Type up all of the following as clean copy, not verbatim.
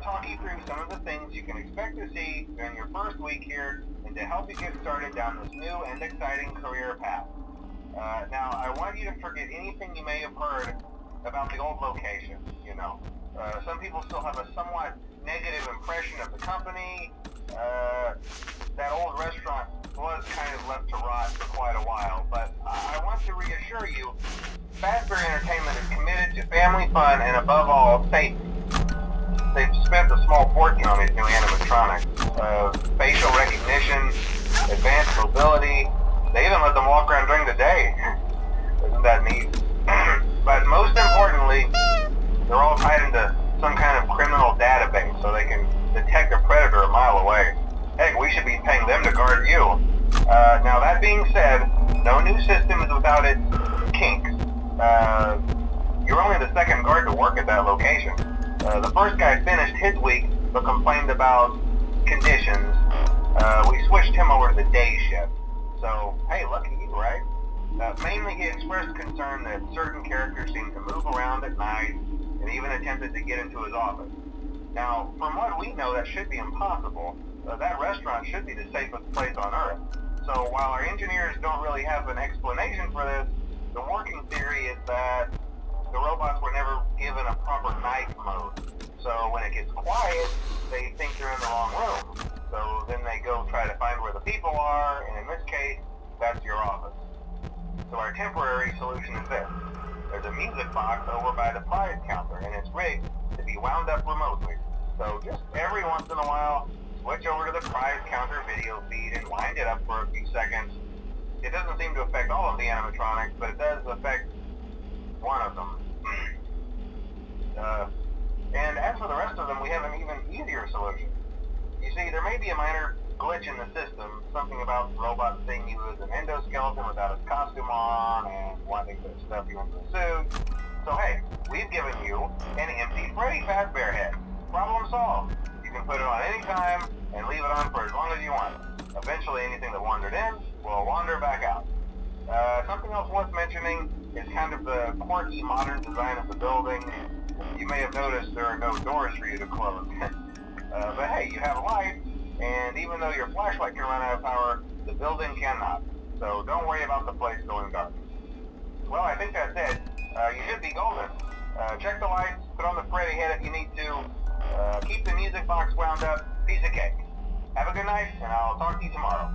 talk you through some of the things you can expect to see during your first week here and to help you get started down this new and exciting career path. Now, I want you to forget anything you may have heard about the old location, you know. Some people still have a somewhat negative impression of the company. That old restaurant was kind of left to rot for quite a while, but I want to reassure you, Fazbear Entertainment is committed to family fun and above all, safety. They've spent a small fortune on these new animatronics. Facial recognition, advanced mobility, they even let them walk around during the day. Isn't that neat? But most importantly, they're all tied into some kind of criminal database so they can detect a predator a mile away. Heck, we should be paying them to guard you. Now that being said, no new system is without its kinks. You're only the second guard to work at that location. The first guy finished his week but complained about conditions. We switched him over to the day shift. So, hey, lucky you, right? Mainly he expressed concern that certain characters seemed to move around at night and even attempted to get into his office. Now, from what we know, that should be impossible. That restaurant should be the safest place on Earth. So while our engineers don't really have an explanation for this, the working theory is that the robots were never given a proper night mode. So when it gets quiet, they think they're in the wrong room. So then they go try to find where the people are, and in this case, that's your office. So our temporary solution is this. There's a music box over by the prize counter, and it's rigged to be wound up remotely. So just every once in a while, switch over to the prize counter video feed and wind it up for a few seconds. It doesn't seem to affect all of the animatronics, but it does affect one of them. And as for the rest of them, we have an even easier solution. You see, there may be a minor glitch in the system, something about the robot seeing you as an endoskeleton without his costume on and wanting to stuff you into a suit. So hey, we've given you an empty Freddy Fazbear head. Problem solved. You can put it on any time and leave it on for as long as you want. Eventually anything that wandered in will wander back out. Something else worth mentioning is kind of the quirky modern design of the building. You may have noticed there are no doors for you to close. But hey, you have light, and even though your flashlight can run out of power, the building cannot. So don't worry about the place going dark. Well, I think that's it. You should be golden. Check the lights, put on the Freddy head if you need to. Keep the music box wound up. Piece of cake. Have a good night, and I'll talk to you tomorrow.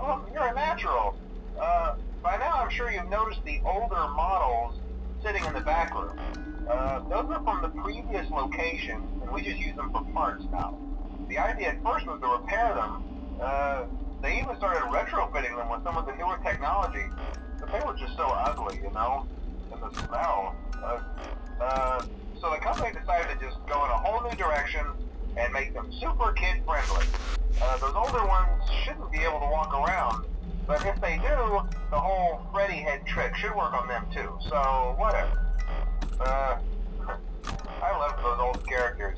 Well, you're a natural. By now I'm sure you've noticed the older models sitting in the back room. Those are from the previous location, and we just use them for parts now. The idea at first was to repair them. They even started retrofitting them with some of the newer technology, but they were just so ugly, you know, and the smell. So the company decided to just go in a whole new direction and make them super kid-friendly. Those older ones shouldn't be able to walk around, but if they do, the whole Freddy head trick should work on them too, so whatever. I love those old characters.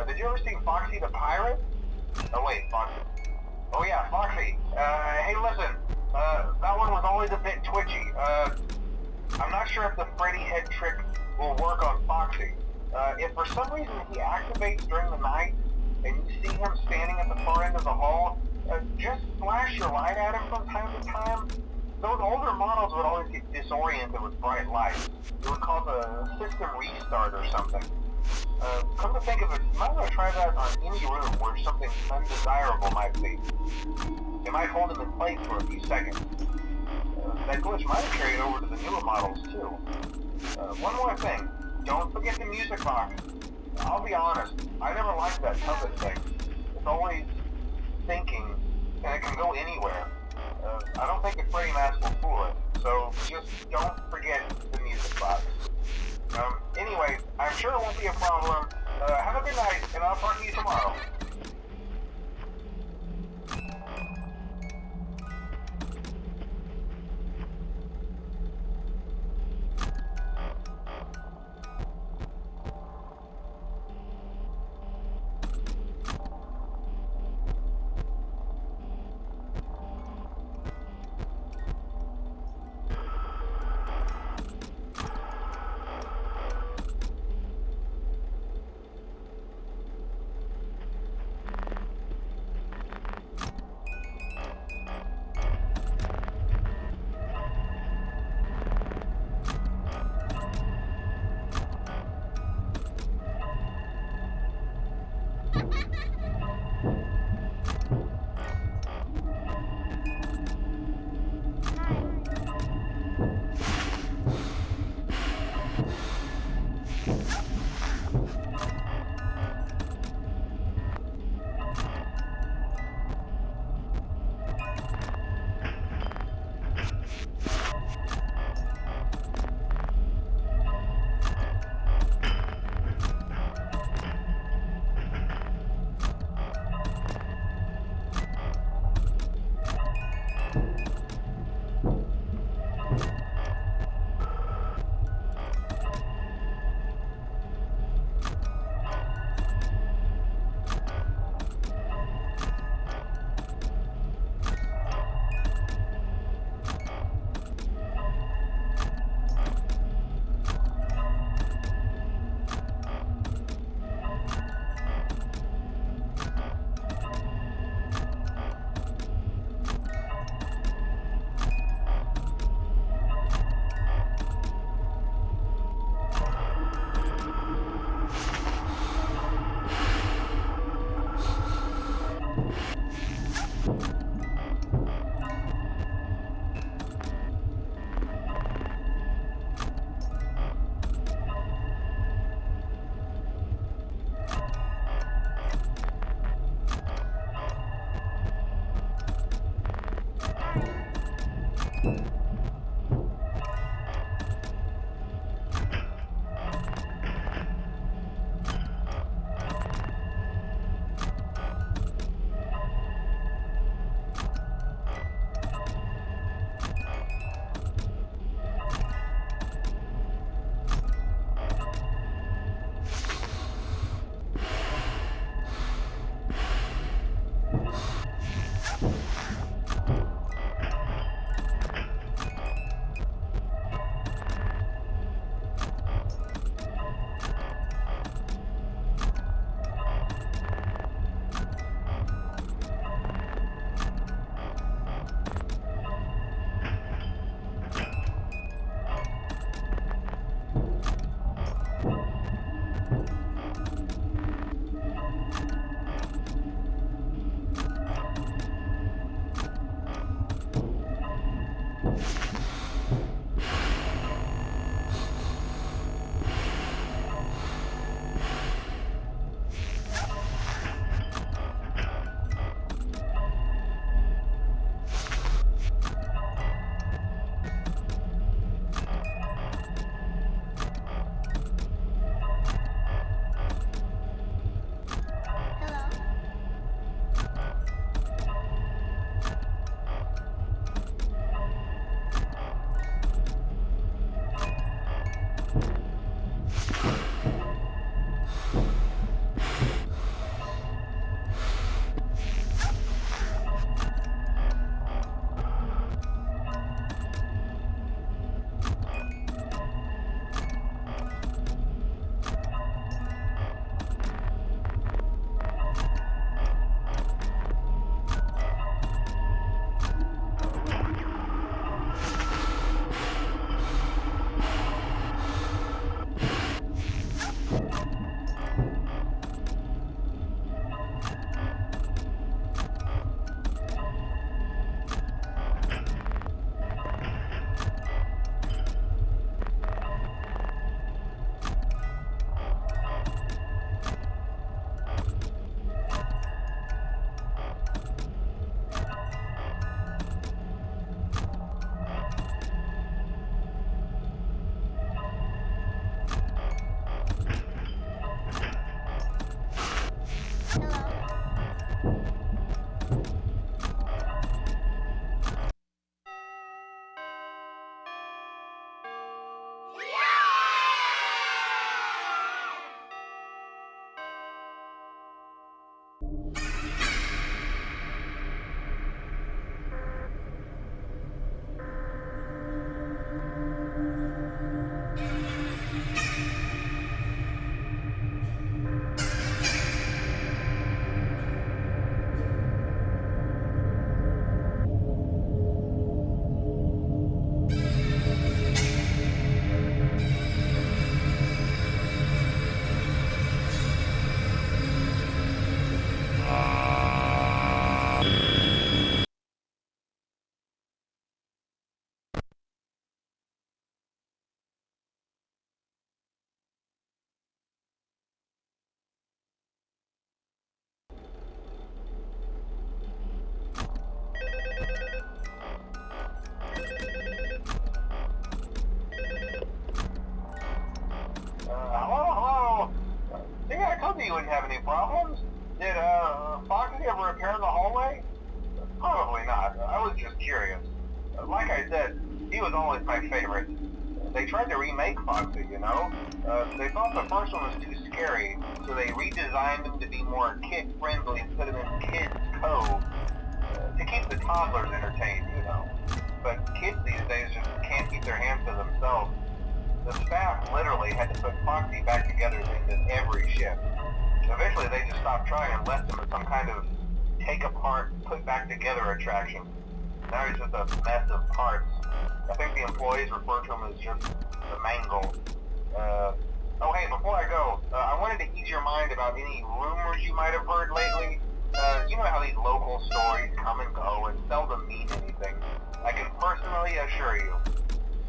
Did you ever see Foxy the Pirate? Oh wait, Foxy. Oh yeah, Foxy. Hey listen, that one was always a bit twitchy. I'm not sure if the Freddy head trick will work on Foxy. If for some reason he activates during the night, and you see him standing at the far end of the hall, just flash your light at him from time to time. Those older models would always get disoriented with bright lights. It would cause a system restart or something. Come to think of it, you might want to try that on any room where something undesirable might be. It might hold him in place for a few seconds. That glitch might have carried over to the newer models too. One more thing, don't forget the music box. I'll be honest, I never liked that puppet thing. It's always thinking, and it can go anywhere. I don't think the Freddy mask will fool it, so just don't forget the music box. Anyway, I'm sure it won't be a problem. Have a good night, and I'll talk to you tomorrow. was always my favorite. They tried to remake Foxy, you know? They thought the first one was too scary, so they redesigned him to be more kid-friendly and put him in Kids Cove to keep the toddlers entertained, you know. But kids these days just can't keep their hands to themselves. The staff literally had to put Foxy back together in every shift. Eventually they just stopped trying and left him as some kind of take apart, put back together attraction. Now he's just a mess of parts. I think the employees refer to him as just the mangle. Oh hey, before I go, I wanted to ease your mind about any rumors you might have heard lately. You know how these local stories come and go and seldom mean anything. I can personally assure you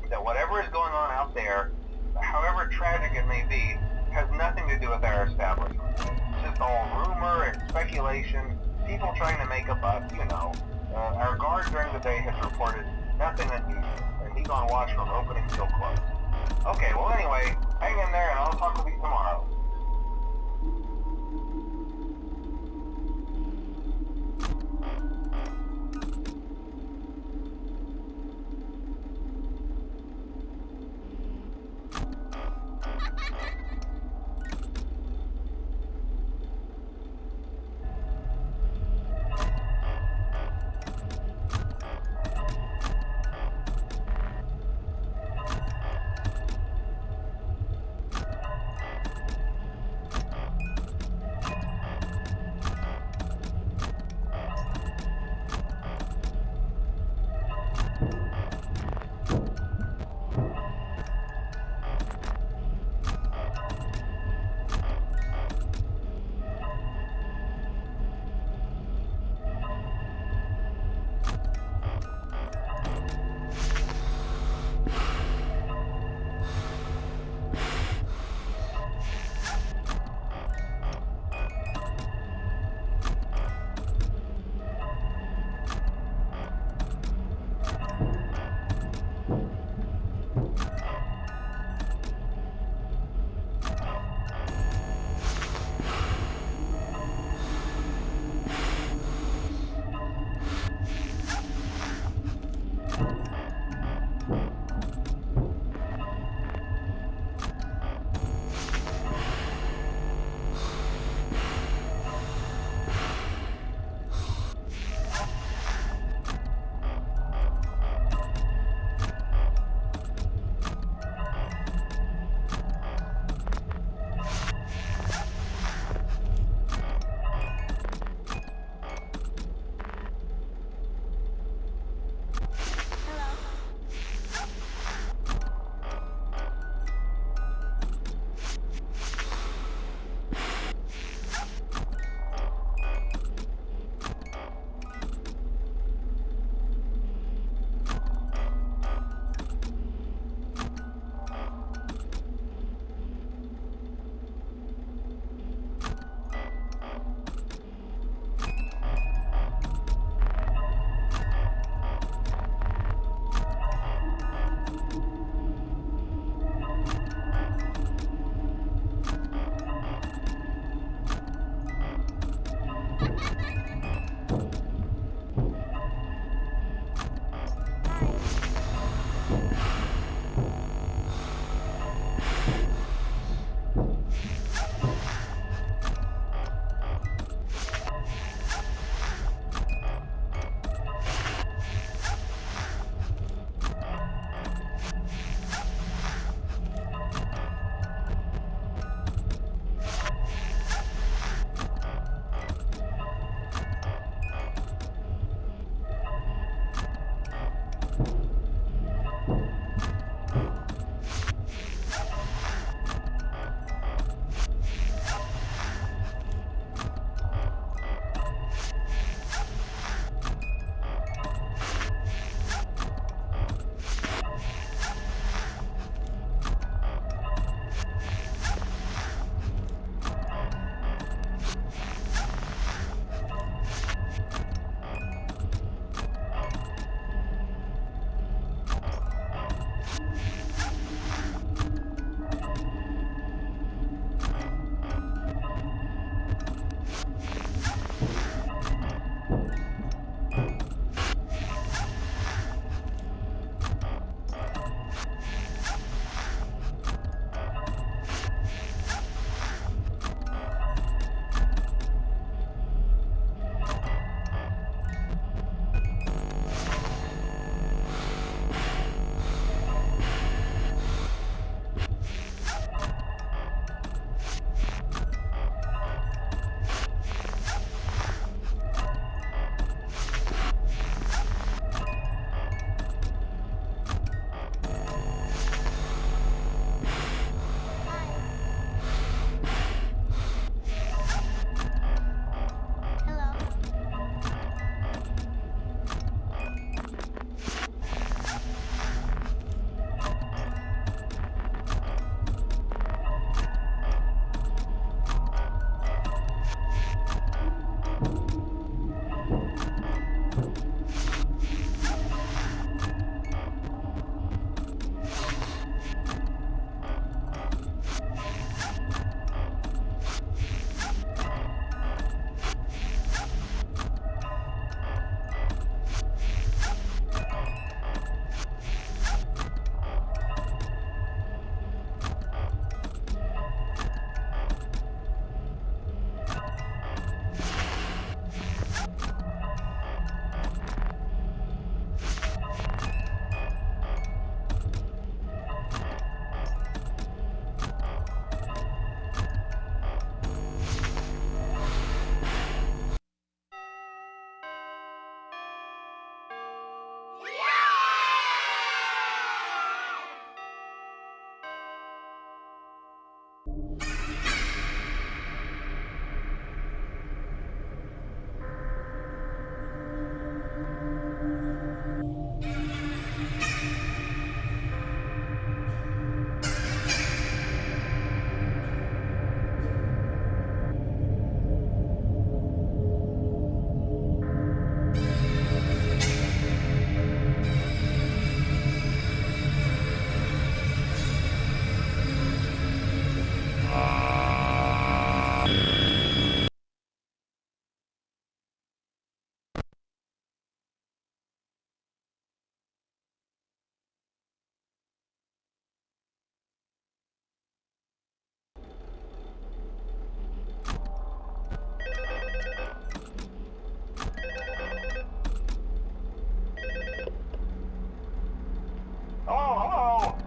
that whatever is going on out there, however tragic it may be, has nothing to do with our establishment. It's just all rumor and speculation, people trying to make a buck, you know. Our guard during the day has reported nothing unusual, and he's on watch from opening till close. Okay, well anyway, hang in there and I'll talk with you tomorrow. Hello.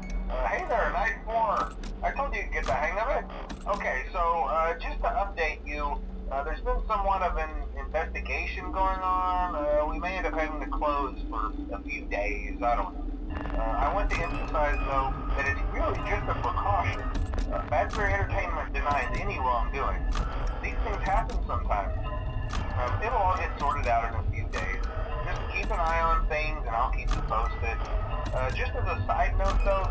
Hey there, Night 4. I told you to get the hang of it. Okay, so just to update you, there's been somewhat of an investigation going on. We may end up having to close for a few days. I don't know. I want to emphasize, though, that it's really just a precaution. Fazbear Entertainment denies any wrongdoing. These things happen sometimes. It'll all get sorted out in a few days. Just keep an eye on things, and I'll keep you posted. Just as a side note, though,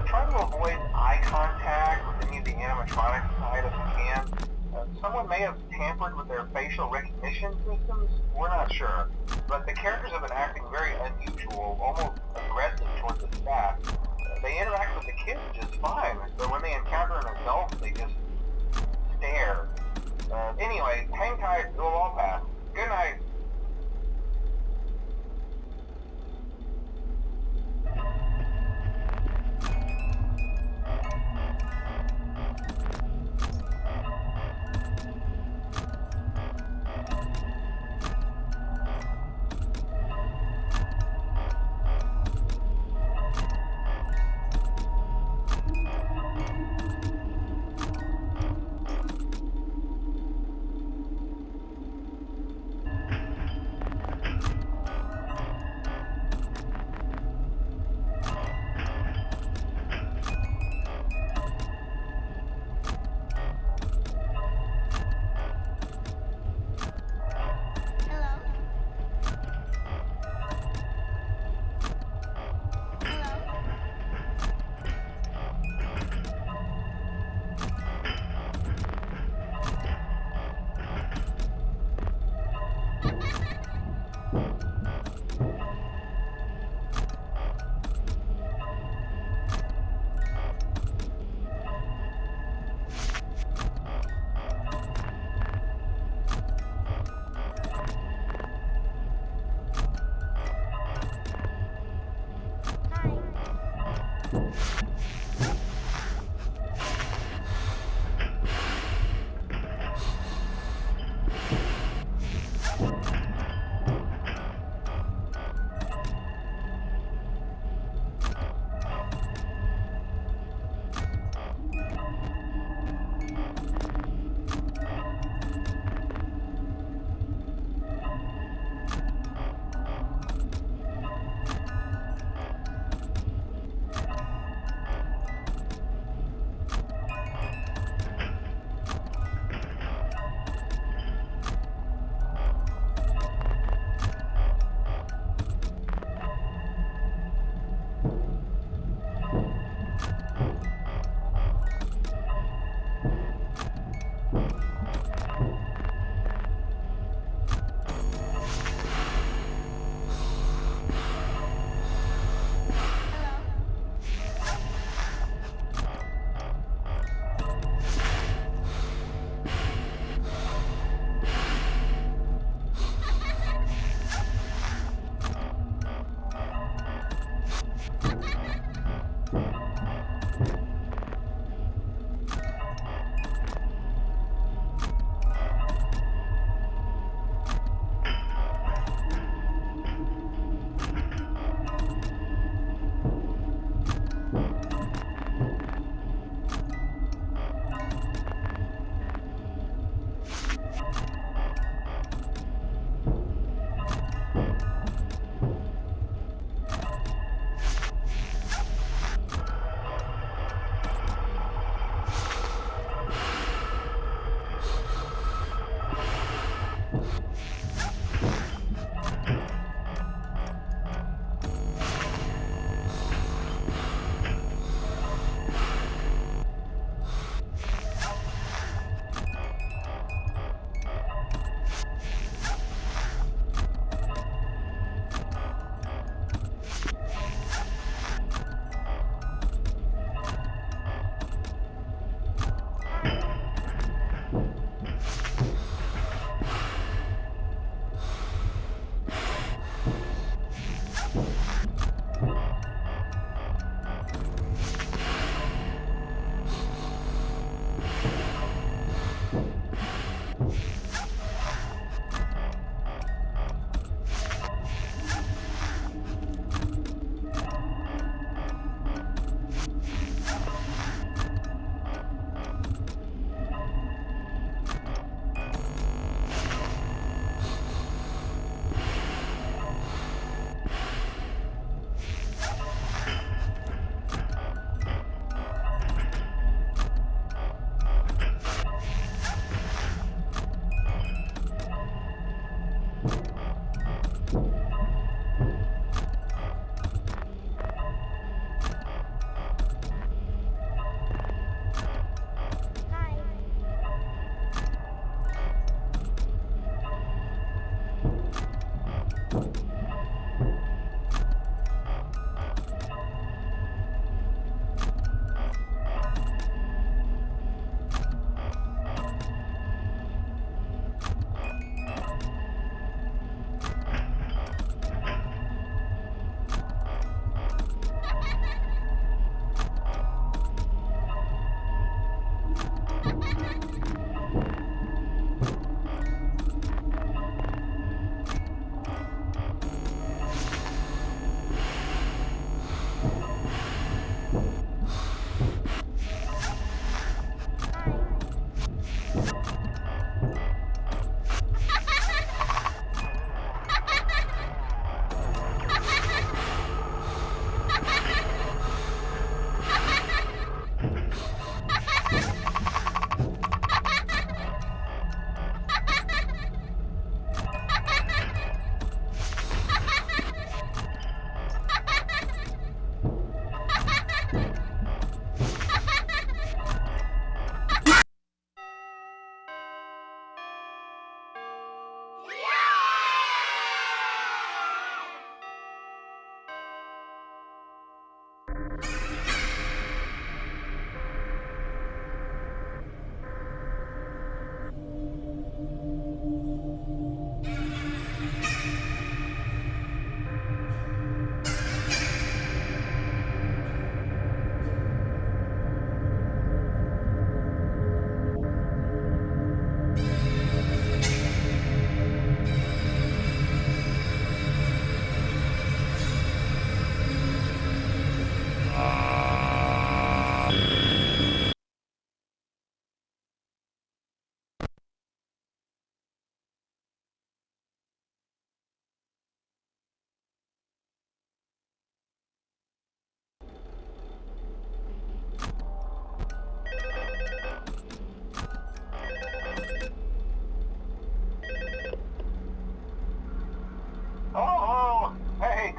try to avoid eye contact with any of the animatronic side if you can. Someone may have tampered with their facial recognition systems. We're not sure. But the characters have been acting very unusual, almost aggressive towards the staff. They interact with the kids just fine, but when they encounter an adult, they just stare. Anyway, hang tight, it'll all pass. Good night.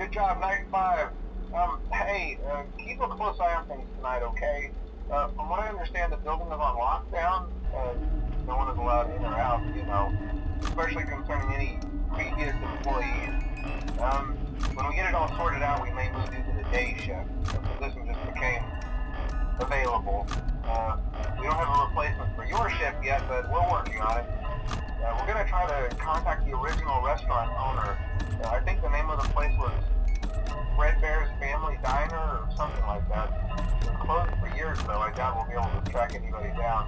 Good job, night 5. Hey, keep a close eye on things tonight, okay? From what I understand, the building is on lockdown. No one is allowed in or out, you know, especially concerning any previous employees. When we get it all sorted out, we may move you to the day shift. The position just became available. We don't have a replacement for your shift yet, but we're working on it. We're going to try to contact the original restaurant owner. I think the name of the place was Freddy's Family Diner or something like that. It was closed for years, though. I doubt we'll be able to track anybody down.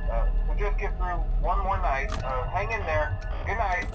So just get through one more night. Hang in there. Good night.